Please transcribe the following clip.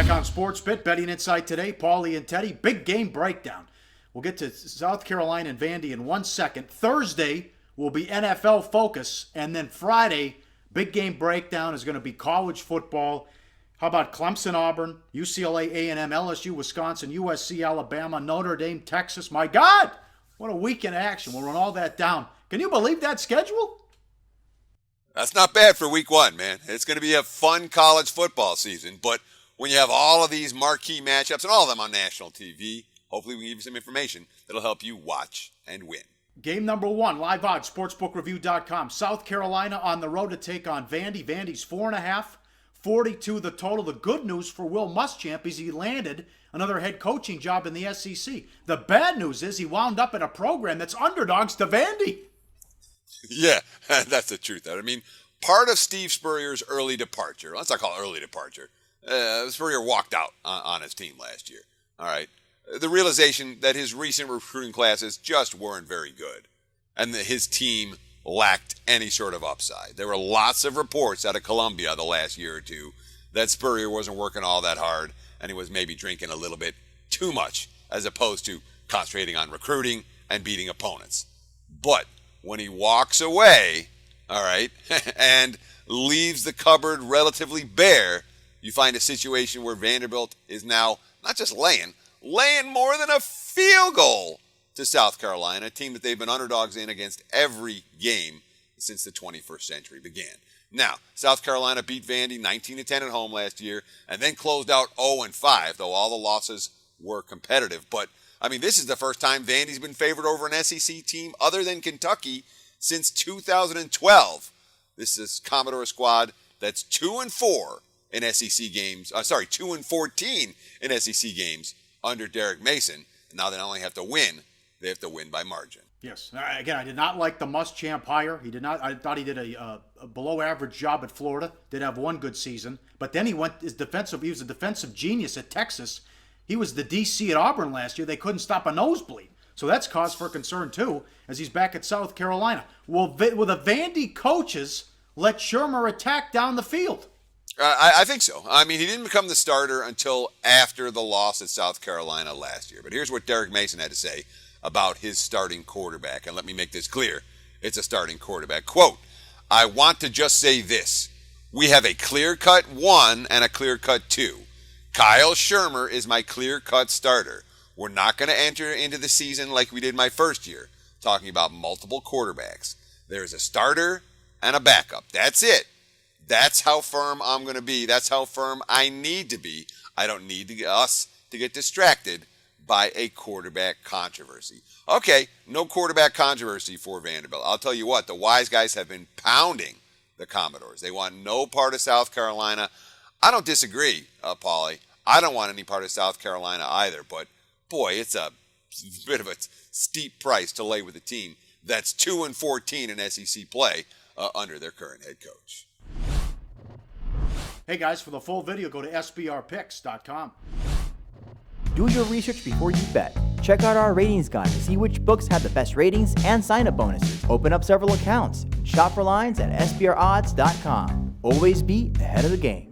Back on Sportsbit, Betting Insight today, Paulie and Teddy, big game breakdown. We'll get to South Carolina and Vandy in 1 second. Thursday will be NFL focus, and then Friday, big game breakdown is going to be college football. How about Clemson, Auburn, UCLA, A&M, LSU, Wisconsin, USC, Alabama, Notre Dame, Texas. My God, what a week in action. We'll run all that down. Can you believe that schedule? That's not bad for week one, man. It's going to be a fun college football season, but when you have all of these marquee matchups and all of them on national TV, hopefully we can give you some information that'll help you watch and win. Game number one, live odds, sportsbookreview.com. South Carolina on the road to take on Vandy. Vandy's 4.5, 42 the total. The good news for Will Muschamp is he landed another head coaching job in the SEC. The bad news is he wound up in a program that's underdogs to Vandy. Yeah, that's the truth. I mean, part of Steve Spurrier's early departure, let's not call it early departure, Spurrier walked out on his team last year. All right. The realization that his recent recruiting classes just weren't very good and that his team lacked any sort of upside. There were lots of reports out of Columbia the last year or two that Spurrier wasn't working all that hard and he was maybe drinking a little bit too much as opposed to concentrating on recruiting and beating opponents. But when he walks away, all right, and leaves the cupboard relatively bare, you find a situation where Vanderbilt is now not just laying more than a field goal to South Carolina, a team that they've been underdogs in against every game since the 21st century began. Now, South Carolina beat Vandy 19-10 at home last year and then closed out 0-5, though all the losses were competitive. But, I mean, this is the first time Vandy's been favored over an SEC team other than Kentucky since 2012. This is Commodore squad that's 2-4 in SEC games. 2-14 in SEC games under Derek Mason. And now they not only have to win, they have to win by margin. Yes. Again, I did not like the Muschamp hire. He did not. I thought he did a below-average job at Florida. Did have one good season, but then he was a defensive genius at Texas. He was the DC at Auburn last year. They couldn't stop a nosebleed. So that's cause for concern, too, as he's back at South Carolina. Will the Vandy coaches let Shermer attack down the field? I think so. I mean, he didn't become the starter until after the loss at South Carolina last year. But here's what Derek Mason had to say about his starting quarterback. And let me make this clear. It's a starting quarterback. Quote, "I want to just say this. We have a clear-cut 1 and a clear-cut 2. Kyle Shermer is my clear-cut starter. We're not going to enter into the season like we did my first year, talking about multiple quarterbacks. There's a starter and a backup. That's it. That's how firm I'm going to be. That's how firm I need to be. I don't need us to get distracted by a quarterback controversy." Okay, no quarterback controversy for Vanderbilt. I'll tell you what, the wise guys have been pounding the Commodores. They want no part of South Carolina. I don't disagree, Paulie. I don't want any part of South Carolina either, but boy, it's a bit of a steep price to lay with a team that's 2-14 in SEC play under their current head coach. Hey guys, for the full video, go to sbrpicks.com. Do your research before you bet. Check out our ratings guide to see which books have the best ratings and sign-up bonuses. Open up several accounts. Shop for lines at sbrodds.com. Always be ahead of the game.